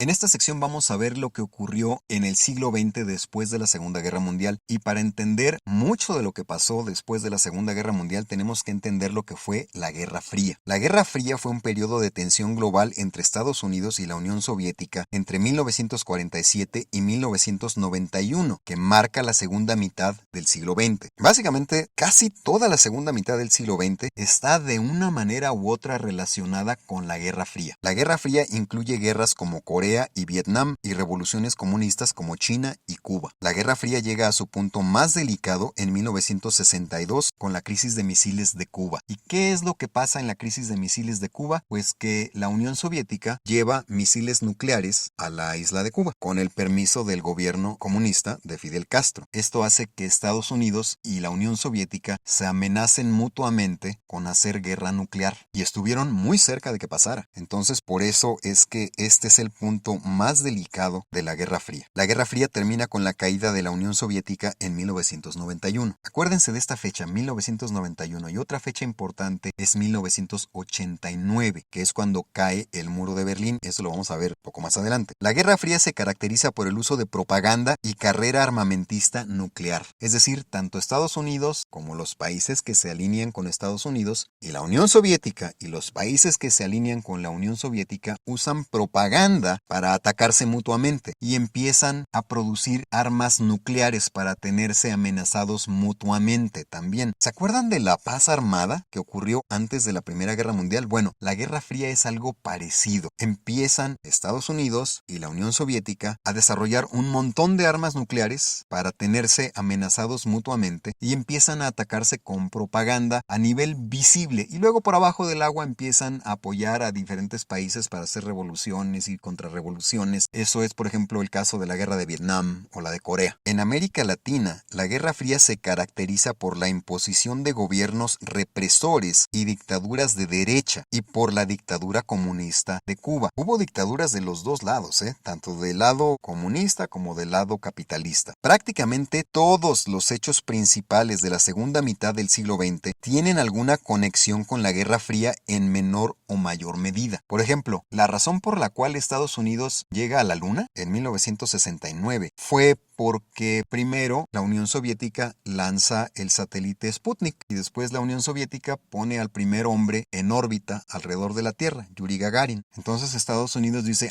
En esta sección vamos a ver lo que ocurrió en el siglo XX después de la Segunda Guerra Mundial, y para entender mucho de lo que pasó después de la Segunda Guerra Mundial tenemos que entender lo que fue la Guerra Fría. La Guerra Fría fue un periodo de tensión global entre Estados Unidos y la Unión Soviética entre 1947 y 1991, que marca la segunda mitad del siglo XX. Básicamente, casi toda la segunda mitad del siglo XX está de una manera u otra relacionada con la Guerra Fría. La Guerra Fría incluye guerras como Corea y Vietnam y revoluciones comunistas como China y Cuba. La Guerra Fría llega a su punto más delicado en 1962 con la crisis de misiles de Cuba. ¿Y qué es lo que pasa en la crisis de misiles de Cuba? Pues que la Unión Soviética lleva misiles nucleares a la isla de Cuba con el permiso del gobierno comunista de Fidel Castro. Esto hace que Estados Unidos y la Unión Soviética se amenacen mutuamente con hacer guerra nuclear, y estuvieron muy cerca de que pasara. Entonces, por eso es que este es el punto más delicado de la Guerra Fría. La Guerra Fría termina con la caída de la Unión Soviética en 1991. Acuérdense de esta fecha, 1991, y otra fecha importante es 1989, que es cuando cae el muro de Berlín. Eso lo vamos a ver poco más adelante. La Guerra Fría se caracteriza por el uso de propaganda y carrera armamentista nuclear. Es decir, tanto Estados Unidos como los países que se alinean con Estados Unidos y la Unión Soviética y los países que se alinean con la Unión Soviética usan propaganda para atacarse mutuamente y empiezan a producir armas nucleares para tenerse amenazados mutuamente también. ¿Se acuerdan de la paz armada que ocurrió antes de la Primera Guerra Mundial? Bueno, la Guerra Fría es algo parecido. Empiezan Estados Unidos y la Unión Soviética a desarrollar un montón de armas nucleares para tenerse amenazados mutuamente y empiezan a atacarse con propaganda a nivel visible, y luego por abajo del agua empiezan a apoyar a diferentes países para hacer revoluciones y contrarrevoluciones. Eso es, por ejemplo, el caso de la guerra de Vietnam o la de Corea. En América Latina, la Guerra Fría se caracteriza por la imposición de gobiernos represores y dictaduras de derecha, y por la dictadura comunista de Cuba. Hubo dictaduras de los dos lados, tanto del lado comunista como del lado capitalista. Prácticamente todos los hechos principales de la segunda mitad del siglo XX tienen alguna conexión con la Guerra Fría en menor o mayor medida. Por ejemplo, la razón por la cual Estados Unidos llega a la Luna en 1969 fue porque primero la Unión Soviética lanza el satélite Sputnik y después la Unión Soviética pone al primer hombre en órbita alrededor de la Tierra, Yuri Gagarin. Entonces Estados Unidos dice,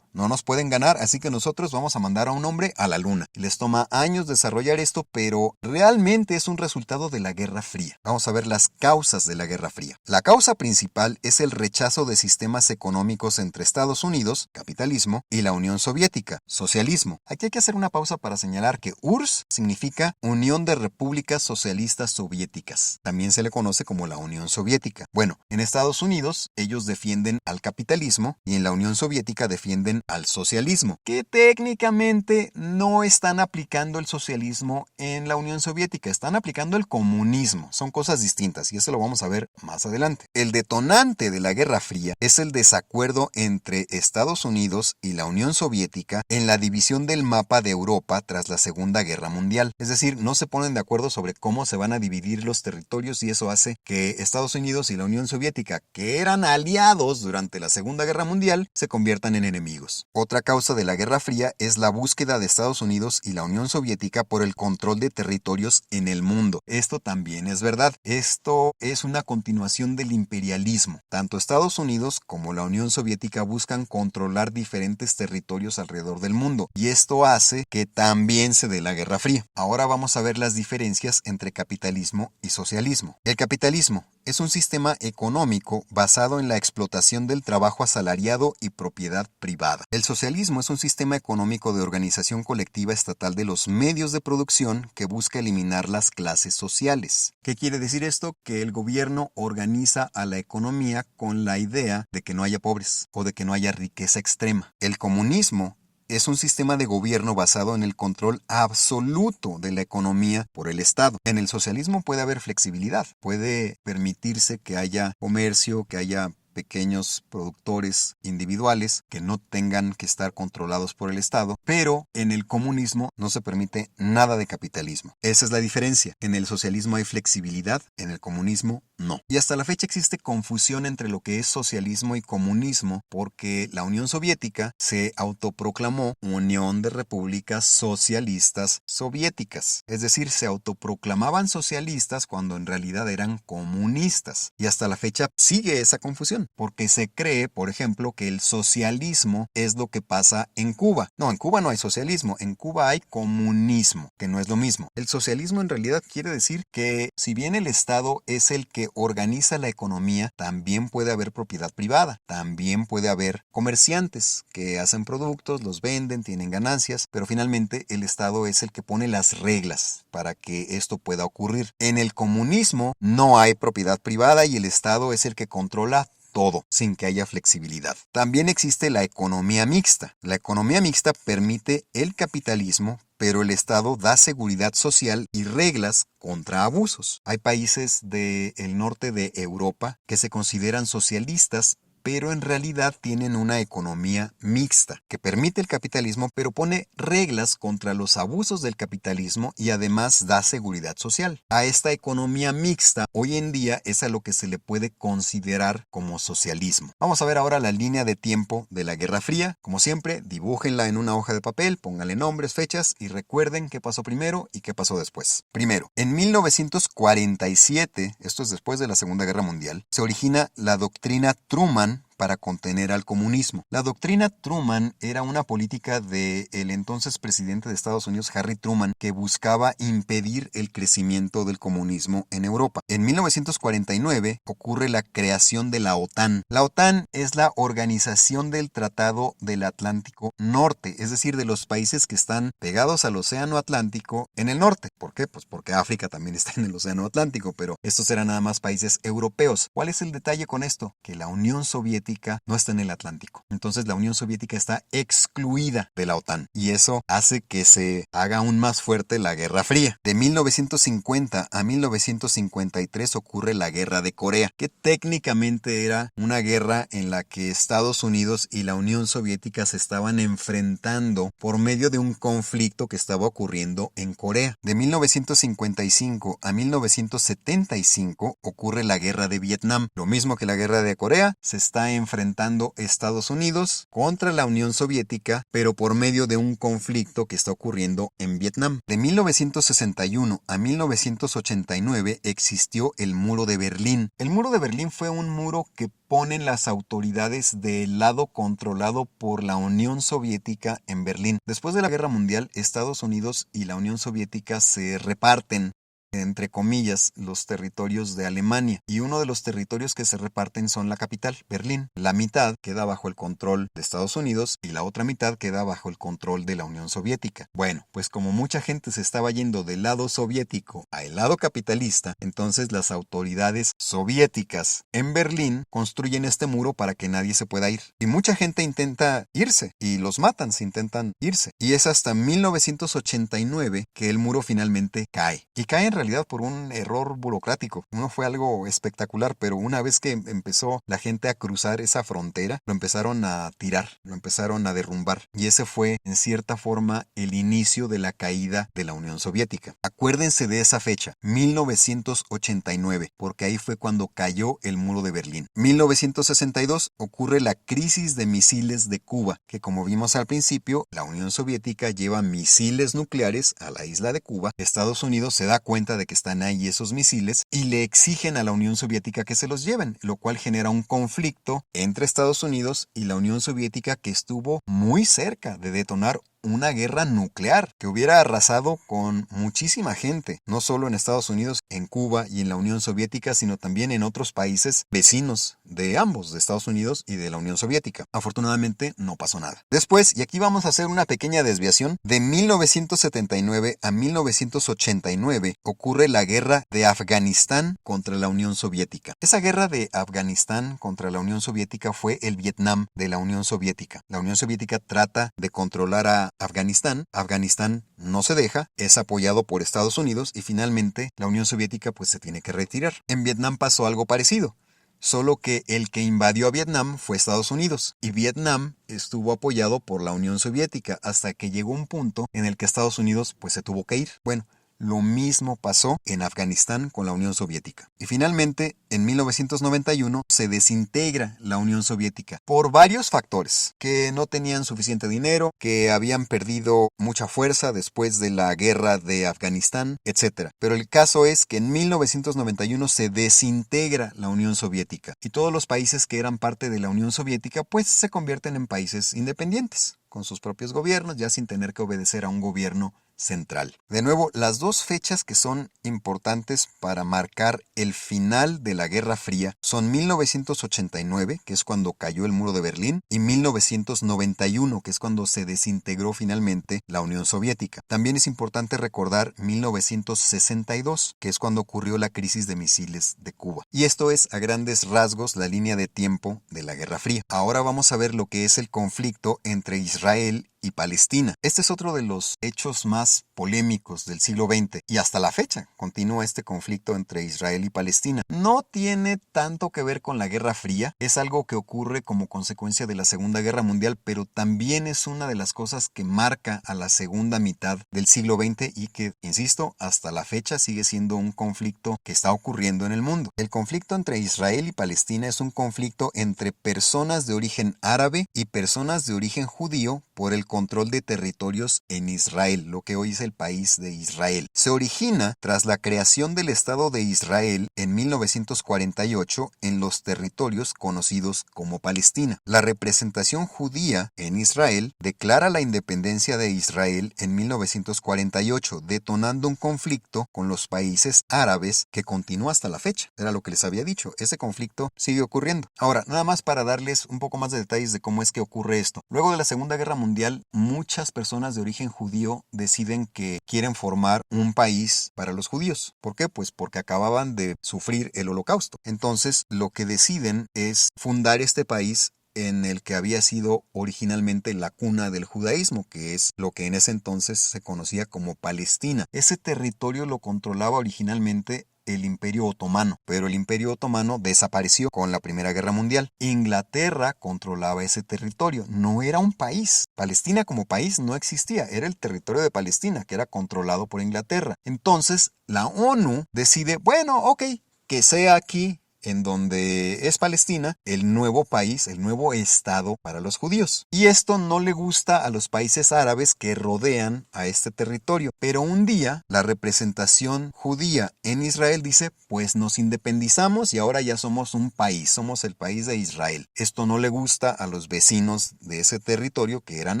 no nos pueden ganar, así que nosotros vamos a mandar a un hombre a la Luna. Les toma años desarrollar esto, pero realmente es un resultado de la Guerra Fría. Vamos a ver las causas de la Guerra Fría. La causa principal es el rechazo de sistemas económicos entre Estados Unidos, capitalismo, y la Unión Soviética, socialismo. Aquí hay que hacer una pausa para señalar que URSS significa Unión de Repúblicas Socialistas Soviéticas. También se le conoce como la Unión Soviética. Bueno, en Estados Unidos ellos defienden al capitalismo y en la Unión Soviética defienden al socialismo, que técnicamente no están aplicando el socialismo en la Unión Soviética, están aplicando el comunismo. Son cosas distintas y eso lo vamos a ver más adelante. El detonante de la Guerra Fría es el desacuerdo entre Estados Unidos y la Unión Soviética en la división del mapa de Europa tras la Segunda Guerra Mundial. Es decir, no se ponen de acuerdo sobre cómo se van a dividir los territorios, y eso hace que Estados Unidos y la Unión Soviética, que eran aliados durante la Segunda Guerra Mundial, se conviertan en enemigos. Otra causa de la Guerra Fría es la búsqueda de Estados Unidos y la Unión Soviética por el control de territorios en el mundo. Esto también es verdad. Esto es una continuación del imperialismo. Tanto Estados Unidos como la Unión Soviética buscan controlar diferentes territorios alrededor del mundo, y esto hace que también se dé la Guerra Fría. Ahora vamos a ver las diferencias entre capitalismo y socialismo. El capitalismo es un sistema económico basado en la explotación del trabajo asalariado y propiedad privada. El socialismo es un sistema económico de organización colectiva estatal de los medios de producción que busca eliminar las clases sociales. ¿Qué quiere decir esto? Que el gobierno organiza a la economía con la idea de que no haya pobres o de que no haya riqueza extrema. El comunismo es un sistema de gobierno basado en el control absoluto de la economía por el Estado. En el socialismo puede haber flexibilidad, puede permitirse que haya comercio, que haya pequeños productores individuales que no tengan que estar controlados por el Estado, pero en el comunismo no se permite nada de capitalismo. Esa es la diferencia. En el socialismo hay flexibilidad, en el comunismo no. Y hasta la fecha existe confusión entre lo que es socialismo y comunismo porque la Unión Soviética se autoproclamó Unión de Repúblicas Socialistas Soviéticas. Es decir, se autoproclamaban socialistas cuando en realidad eran comunistas. Y hasta la fecha sigue esa confusión porque se cree, por ejemplo, que el socialismo es lo que pasa en Cuba. No, en Cuba no hay socialismo, en Cuba hay comunismo, que no es lo mismo. El socialismo en realidad quiere decir que si bien el Estado es el que organiza la economía, también puede haber propiedad privada, también puede haber comerciantes que hacen productos, los venden, tienen ganancias, pero finalmente el Estado es el que pone las reglas para que esto pueda ocurrir. En el comunismo no hay propiedad privada y el Estado es el que controla todo, sin que haya flexibilidad. También existe la economía mixta. La economía mixta permite el capitalismo, pero el Estado da seguridad social y reglas contra abusos. Hay países del norte de Europa que se consideran socialistas, pero en realidad tienen una economía mixta, que permite el capitalismo, pero pone reglas contra los abusos del capitalismo y además da seguridad social. A esta economía mixta, hoy en día es a lo que se le puede considerar como socialismo. Vamos a ver ahora la línea de tiempo de la Guerra Fría. Como siempre, dibújenla en una hoja de papel, pónganle nombres, fechas y recuerden qué pasó primero y qué pasó después. Primero, en 1947, esto es después de la Segunda Guerra Mundial, se origina la doctrina Truman para contener al comunismo. La doctrina Truman era una política del entonces presidente de Estados Unidos, Harry Truman, que buscaba impedir el crecimiento del comunismo en Europa. En 1949 ocurre la creación de la OTAN. La OTAN es la Organización del Tratado del Atlántico Norte, es decir, de los países que están pegados al Océano Atlántico en el norte. ¿Por qué? Pues porque África también está en el Océano Atlántico, pero estos eran nada más países europeos. ¿Cuál es el detalle con esto? Que la Unión Soviética no está en el Atlántico. Entonces la Unión Soviética está excluida de la OTAN y eso hace que se haga aún más fuerte la Guerra Fría. De 1950 a 1953 ocurre la Guerra de Corea, que técnicamente era una guerra en la que Estados Unidos y la Unión Soviética se estaban enfrentando por medio de un conflicto que estaba ocurriendo en Corea. De 1955 a 1975 ocurre la Guerra de Vietnam. Lo mismo que la Guerra de Corea, se está enfrentando Estados Unidos contra la Unión Soviética, pero por medio de un conflicto que está ocurriendo en Vietnam. De 1961 a 1989 existió el Muro de Berlín. El Muro de Berlín fue un muro que ponen las autoridades del lado controlado por la Unión Soviética en Berlín. Después de la Guerra Mundial, Estados Unidos y la Unión Soviética se reparten, entre comillas, los territorios de Alemania, y uno de los territorios que se reparten son la capital, Berlín. La mitad queda bajo el control de Estados Unidos y la otra mitad queda bajo el control de la Unión Soviética. Bueno, pues como mucha gente se estaba yendo del lado soviético al lado capitalista, entonces las autoridades soviéticas en Berlín construyen este muro para que nadie se pueda ir. Y mucha gente intenta irse y los matan si intentan irse. Y es hasta 1989 que el muro finalmente cae. Y cae en realidad por un error burocrático. No fue algo espectacular, pero una vez que empezó la gente a cruzar esa frontera, lo empezaron a tirar, lo empezaron a derrumbar. Y ese fue, en cierta forma, el inicio de la caída de la Unión Soviética. Acuérdense de esa fecha, 1989, porque ahí fue cuando cayó el muro de Berlín. 1962 ocurre la crisis de misiles de Cuba, que como vimos al principio, la Unión Soviética lleva misiles nucleares a la isla de Cuba. Estados Unidos se da cuenta de que están ahí esos misiles y le exigen a la Unión Soviética que se los lleven, lo cual genera un conflicto entre Estados Unidos y la Unión Soviética que estuvo muy cerca de detonar una guerra nuclear que hubiera arrasado con muchísima gente, no solo en Estados Unidos, en Cuba y en la Unión Soviética, sino también en otros países vecinos de ambos, de Estados Unidos y de la Unión Soviética. Afortunadamente no pasó nada. Después, y aquí vamos a hacer una pequeña desviación, de 1979 a 1989 ocurre la guerra de Afganistán contra la Unión Soviética. Esa guerra de Afganistán contra la Unión Soviética fue el Vietnam de la Unión Soviética. La Unión Soviética trata de controlar a Afganistán. Afganistán no se deja, es apoyado por Estados Unidos y finalmente la Unión Soviética pues se tiene que retirar. En Vietnam pasó algo parecido. solo que el que invadió a Vietnam fue Estados Unidos y Vietnam estuvo apoyado por la Unión Soviética hasta que llegó un punto en el que Estados Unidos pues se tuvo que ir. Bueno, lo mismo pasó en Afganistán con la Unión Soviética. Y finalmente, en 1991 se desintegra la Unión Soviética por varios factores, que no tenían suficiente dinero, que habían perdido mucha fuerza después de la guerra de Afganistán, etc. Pero el caso es que en 1991 se desintegra la Unión Soviética y todos los países que eran parte de la Unión Soviética pues se convierten en países independientes, con sus propios gobiernos, ya sin tener que obedecer a un gobierno central. De nuevo, las dos fechas que son importantes para marcar el final de la Guerra Fría son 1989, que es cuando cayó el muro de Berlín, y 1991, que es cuando se desintegró finalmente la Unión Soviética. También es importante recordar 1962, que es cuando ocurrió la crisis de misiles de Cuba. Y esto es a grandes rasgos la línea de tiempo de la Guerra Fría. Ahora vamos a ver lo que es el conflicto entre Israel y Palestina. Este es otro de los hechos más polémicos del siglo XX y hasta la fecha continúa este conflicto entre Israel y Palestina. No tiene tanto que ver con la Guerra Fría, es algo que ocurre como consecuencia de la Segunda Guerra Mundial, pero también es una de las cosas que marca a la segunda mitad del siglo XX y que, insisto, hasta la fecha sigue siendo un conflicto que está ocurriendo en el mundo. El conflicto entre Israel y Palestina es un conflicto entre personas de origen árabe y personas de origen judío por el control de territorios en Israel, lo que hoy es el país de Israel. Se origina tras la creación del Estado de Israel en 1948 en los territorios conocidos como Palestina. La representación judía en Israel declara la independencia de Israel en 1948, detonando un conflicto con los países árabes que continúa hasta la fecha. Era lo que les había dicho, ese conflicto sigue ocurriendo. Ahora, nada más para darles un poco más de detalles de cómo es que ocurre esto. Luego de la Segunda Guerra Mundial, muchas personas de origen judío deciden que quieren formar un país para los judíos. ¿Por qué? Pues porque acababan de sufrir el Holocausto. Entonces, lo que deciden es fundar este país en el que había sido originalmente la cuna del judaísmo, que es lo que en ese entonces se conocía como Palestina. Ese territorio lo controlaba originalmente el Imperio Otomano, pero el Imperio Otomano desapareció con la Primera Guerra Mundial. Inglaterra controlaba ese territorio, no era un país. Palestina como país no existía, era el territorio de Palestina, que era controlado por Inglaterra. Entonces, la ONU decide, bueno, ok, que sea aquí en donde es Palestina, el nuevo país, el nuevo estado para los judíos. Y esto no le gusta a los países árabes que rodean a este territorio. Pero un día, la representación judía en Israel dice, pues nos independizamos y ahora ya somos un país, somos el país de Israel. Esto no le gusta a los vecinos de ese territorio, que eran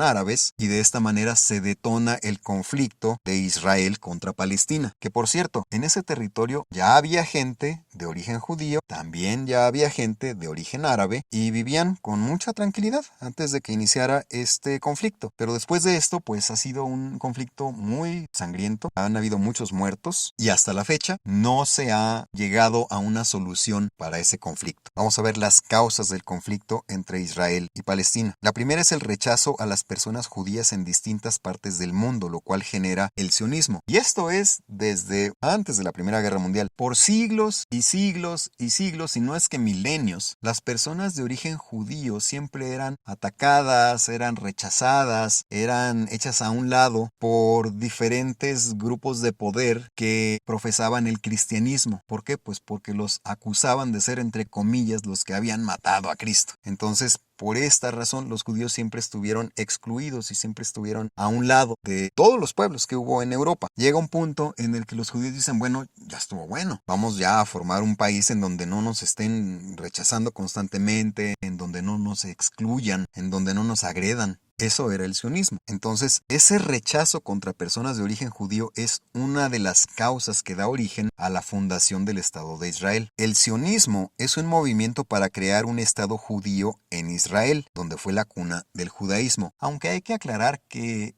árabes, y de esta manera se detona el conflicto de Israel contra Palestina. Que por cierto, en ese territorio ya había gente de origen judío, también ya había gente de origen árabe y vivían con mucha tranquilidad antes de que iniciara este conflicto. Pero después de esto, pues ha sido un conflicto muy sangriento. Han habido muchos muertos y hasta la fecha no se ha llegado a una solución para ese conflicto. Vamos a ver las causas del conflicto entre Israel y Palestina. La primera es el rechazo a las personas judías en distintas partes del mundo, lo cual genera el sionismo. Y esto es desde antes de la Primera Guerra Mundial. Por siglos y siglos y siglos, si no es que milenios, las personas de origen judío siempre eran atacadas, eran rechazadas, eran hechas a un lado por diferentes grupos de poder que profesaban el cristianismo. ¿Por qué? Pues porque los acusaban de ser, entre comillas, los que habían matado a Cristo. Entonces, por esta razón, los judíos siempre estuvieron excluidos y siempre estuvieron a un lado de todos los pueblos que hubo en Europa. Llega un punto en el que los judíos dicen, bueno, ya estuvo bueno, vamos ya a formar un país en donde no nos estén rechazando constantemente, en donde no nos excluyan, en donde no nos agredan. Eso era el sionismo. Entonces, ese rechazo contra personas de origen judío es una de las causas que da origen a la fundación del Estado de Israel. El sionismo es un movimiento para crear un Estado judío en Israel, donde fue la cuna del judaísmo. Aunque hay que aclarar que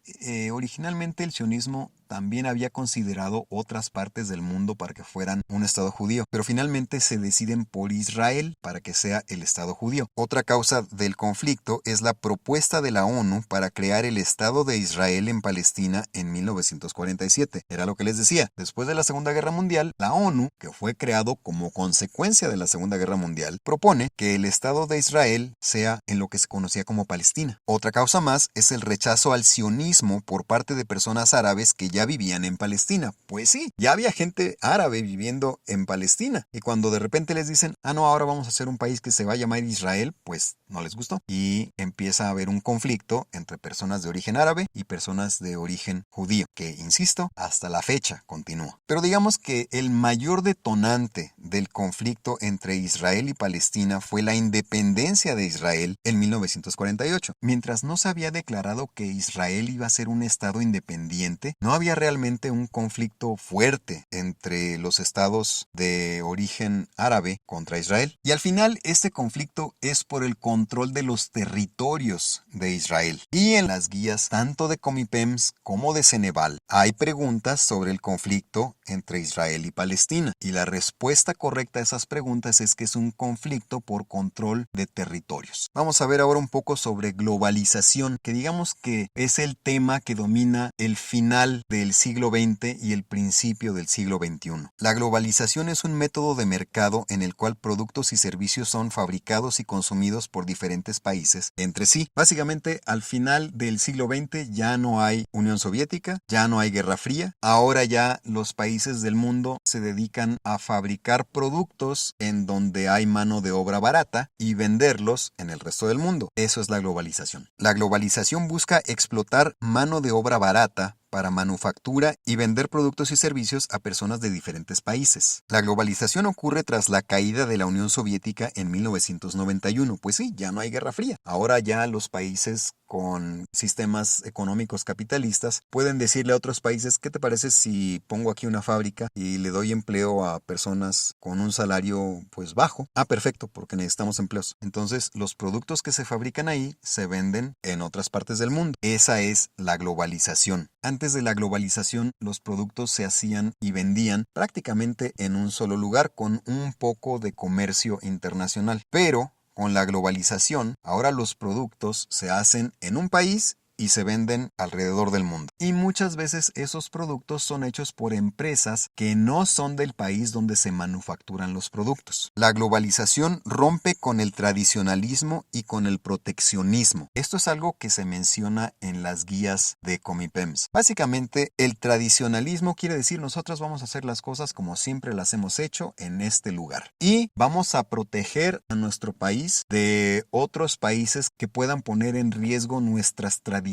originalmente el sionismo también había considerado otras partes del mundo para que fueran un estado judío, pero finalmente se deciden por Israel para que sea el estado judío. Otra causa del conflicto es la propuesta de la ONU para crear el Estado de Israel en Palestina en 1947. Era lo que les decía, después de la Segunda Guerra Mundial, la ONU, que fue creado como consecuencia de la Segunda Guerra Mundial, propone que el Estado de Israel sea en lo que se conocía como Palestina. Otra causa más es el rechazo al sionismo por parte de personas árabes que ya vivían en Palestina. Pues sí, ya había gente árabe viviendo en Palestina, y cuando de repente les dicen, no, ahora vamos a hacer un país que se va a llamar Israel, pues no les gustó. Y empieza a haber un conflicto entre personas de origen árabe y personas de origen judío, que, insisto, hasta la fecha continúa. Pero digamos que el mayor detonante del conflicto entre Israel y Palestina fue la independencia de Israel en 1948. Mientras no se había declarado que Israel iba a ser un estado independiente, no había realmente un conflicto fuerte entre los estados de origen árabe contra Israel. Y al final este conflicto es por el control de los territorios de Israel. Y en las guías tanto de Comipems como de Ceneval hay preguntas sobre el conflicto entre Israel y Palestina. Y la respuesta correcta a esas preguntas es que es un conflicto por control de territorios. Vamos a ver ahora un poco sobre globalización, que digamos que es el tema que domina el final del siglo XX y el principio del siglo XXI. La globalización es un método de mercado en el cual productos y servicios son fabricados y consumidos por diferentes países entre sí. Básicamente, al final del siglo XX ya no hay Unión Soviética, ya no hay Guerra Fría. Ahora ya los países del mundo se dedican a fabricar productos en donde hay mano de obra barata y venderlos en el resto del mundo. Eso es la globalización. La globalización busca explotar mano de obra barata para manufactura y vender productos y servicios a personas de diferentes países. La globalización ocurre tras la caída de la Unión Soviética en 1991. Pues sí, ya no hay Guerra Fría. Ahora ya los países con sistemas económicos capitalistas pueden decirle a otros países, ¿qué te parece si pongo aquí una fábrica y le doy empleo a personas con un salario pues bajo? Perfecto, porque necesitamos empleos. Entonces los productos que se fabrican ahí se venden en otras partes del mundo. Esa es la globalización. Antes de la globalización, los productos se hacían y vendían prácticamente en un solo lugar con un poco de comercio internacional. Pero con la globalización, ahora los productos se hacen en un país y se venden alrededor del mundo. Y muchas veces esos productos son hechos por empresas que no son del país donde se manufacturan los productos. La globalización rompe con el tradicionalismo y con el proteccionismo. Esto es algo que se menciona en las guías de Comipems. Básicamente, el tradicionalismo quiere decir nosotros vamos a hacer las cosas como siempre las hemos hecho en este lugar. Y vamos a proteger a nuestro país de otros países que puedan poner en riesgo nuestras tradiciones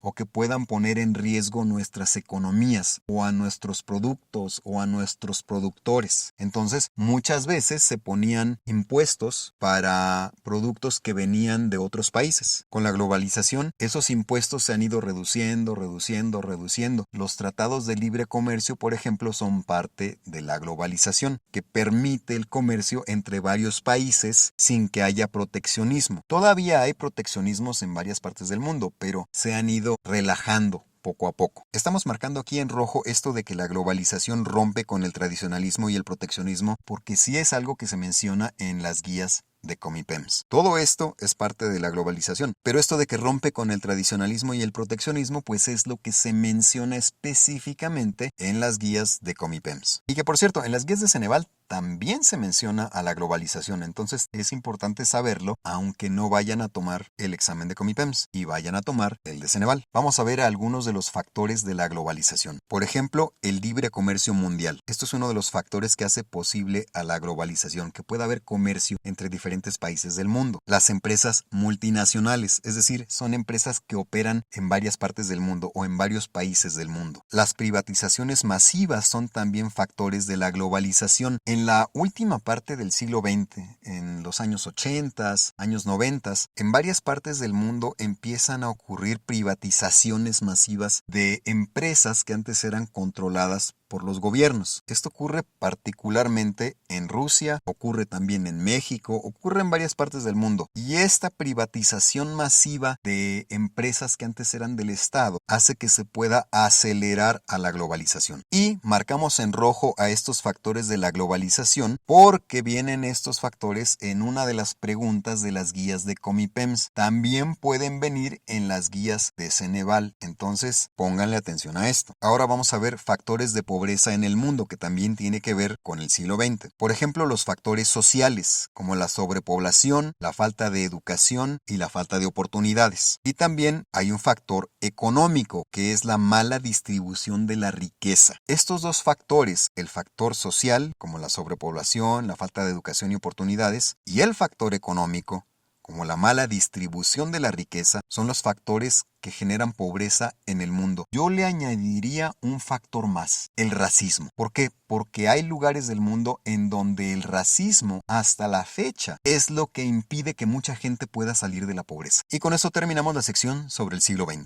o que puedan poner en riesgo nuestras economías o a nuestros productos o a nuestros productores. Entonces, muchas veces se ponían impuestos para productos que venían de otros países. Con la globalización, esos impuestos se han ido reduciendo. Los tratados de libre comercio, por ejemplo, son parte de la globalización, que permite el comercio entre varios países sin que haya proteccionismo. Todavía hay proteccionismos en varias partes del mundo, pero se han ido relajando poco a poco. Estamos marcando aquí en rojo esto de que la globalización rompe con el tradicionalismo y el proteccionismo, porque sí es algo que se menciona en las guías de Comipems. Todo esto es parte de la globalización, pero esto de que rompe con el tradicionalismo y el proteccionismo, pues es lo que se menciona específicamente en las guías de Comipems. Y que por cierto, en las guías de Ceneval también se menciona a la globalización, entonces es importante saberlo, aunque no vayan a tomar el examen de Comipems y vayan a tomar el de Ceneval. Vamos a ver algunos de los factores de la globalización. Por ejemplo, el libre comercio mundial. Esto es uno de los factores que hace posible a la globalización, que pueda haber comercio entre diferentes países del mundo. Las empresas multinacionales, es decir, son empresas que operan en varias partes del mundo o en varios países del mundo. Las privatizaciones masivas son también factores de la globalización. En la última parte del siglo XX, en los años 80, años 90, en varias partes del mundo empiezan a ocurrir privatizaciones masivas de empresas que antes eran controladas por los gobiernos. Esto ocurre particularmente en Rusia, ocurre también en México, ocurre en varias partes del mundo. Y esta privatización masiva de empresas que antes eran del Estado hace que se pueda acelerar a la globalización. Y marcamos en rojo a estos factores de la globalización porque vienen estos factores en una de las preguntas de las guías de Comipems. También pueden venir en las guías de Ceneval. Entonces, pónganle atención a esto. Ahora vamos a ver factores de pobreza en el mundo que también tiene que ver con el siglo XX. Por ejemplo, los factores sociales, como la sobrepoblación, la falta de educación y la falta de oportunidades. Y también hay un factor económico, que es la mala distribución de la riqueza. Estos dos factores, el factor social, como la sobrepoblación, la falta de educación y oportunidades, y el factor económico, como la mala distribución de la riqueza, son los factores que generan pobreza en el mundo. Yo le añadiría un factor más, el racismo. ¿Por qué? Porque hay lugares del mundo en donde el racismo, hasta la fecha, es lo que impide que mucha gente pueda salir de la pobreza. Y con eso terminamos la sección sobre el siglo XX.